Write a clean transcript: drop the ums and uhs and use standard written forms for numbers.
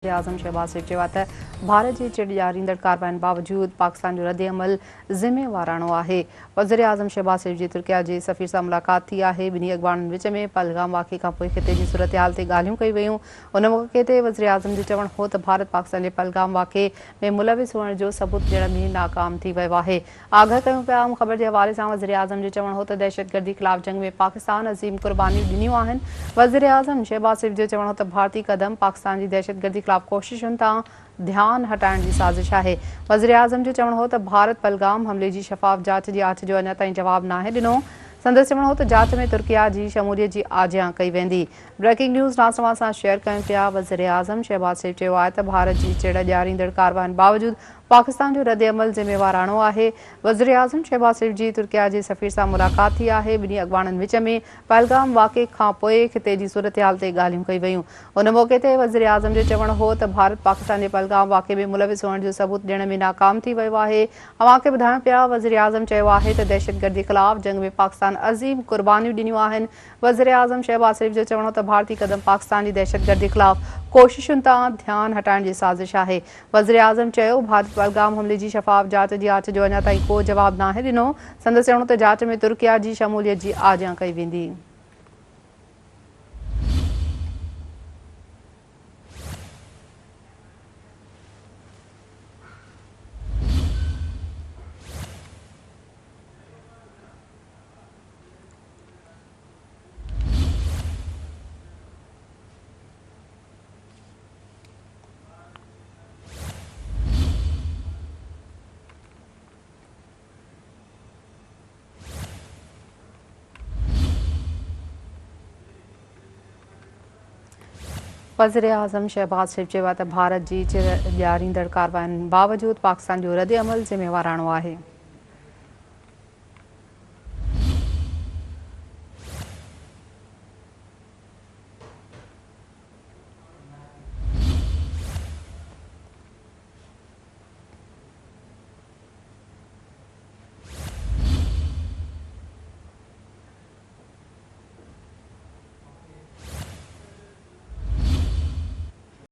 आज़म शहबाज शरीफ़ चयो आहे त भारत जी चिड़ ॾियारींदड़ कार्रवाइनि बावजूदि पाकिस्तान जो रद्द अमल ज़िम्मेवाराणो आहे। वज़ीर आज़म शहबाज शरीफ़ जी तुर्किया जे सफ़ीर सां मुलाक़ात थी आहे। ॿिन्ही अॻवाननि विच में पहलगाम वाक़े खां पोइ ख़िते जी सूरतहाल ते ॻाल्हियूं कई वेयूं। उन मौक़े ते वज़ीर आज़म जो चवणु हो त भारत पाकिस्तान जे पहलगाम वाक़े में मुलविस हुअण जो सबूत ॾियण में नाकाम थी वियो आहे। आगाह कयूं पिया ख़बर जे हवाले सां वज़ीर आज़म जो चवणु हो त दहशतगर्दी ख़िलाफ़ जंग में पाकिस्तान अज़ीम क़ुर्बानियूं ॾिनियूं आहिनि। वज़ीर आज़म शहबाज शरीफ़ जो चवणु हो त भारतीय क़दम पाकिस्तान जी दहशतगर्दी ख़िलाफ़ कोशिशुनि तां ध्यान हटाइण जी साज़िश आहे। वज़ीर आज़म जो चवणु हो त भारत पहलगाम हमले जी शफ़ाफ़ जांच जी आछ जो अञा ताईं जवाबु नाहे ॾिनो। संदसि चवणु हो त जांच में तुर्किया जी शमूलियत जी आजियां कई वेंदी। ब्रेकिंग न्यूज़ नाज़रीन सां शेयर कयूं पिया। वज़ीर आज़म शहबाज शरीफ़ चयो आहे त भारत जी चिड़ ॾियारींदड़ कार्रवाइनि बावजूदि पाकिस्तान जो रद्द अमल ज़िम्मेवाराणो आहे। वज़ीर आज़म शहबाज शरीफ़ जी तुर्किया जे सफ़ीर सां मुलाक़ात थी आहे। ॿिन्ही अॻवाननि विच में पहलगाम वाक़े खां पोइ ख़िते जी सूरतहाल ते ॻाल्हियूं कई वेयूं। उन मौक़े ते वज़ीर आज़म जो चवणु हो त भारत पाकिस्तान जे पहलगाम वाक़े में मुलविस हुअण जो सबूत ॾियण में नाकाम थी वियो आहे। अव्हांखे ॿुधायूं पिया वज़ीर आज़म चयो आहे त दहशतगर्दी ख़िलाफ़ जंग में पाकिस्तान अज़ीम क़ुर्बानियूं ॾिनियूं आहिनि। वज़ीर आज़म शहबाज शरीफ़ जो चवणु त भारतीय क़दम पाकिस्तान जी दहशतगर्दी ख़िलाफ़ कोशिशुनि तां ध्यानु हटाइण जी साज़िश आहे। वज़ीर आज़म चयो भारत पहलगाम हमले जी शफ़ाफ़ जांच जी आछ जो अञा ताईं को जवाबु नाहे ॾिनो। संदसि चवणु त जांच में तुर्किया जी शमूलियत जी आजियां कई वेंदी। वज़ीर आज़म शहबाज शरीफ़ चयो आहे त भारत जी चिड़ ॾियारींदड़ कार्रवाइनि बावजूदि पाकिस्तान जो रद्द अमल ज़िम्मेवाराणो आहे।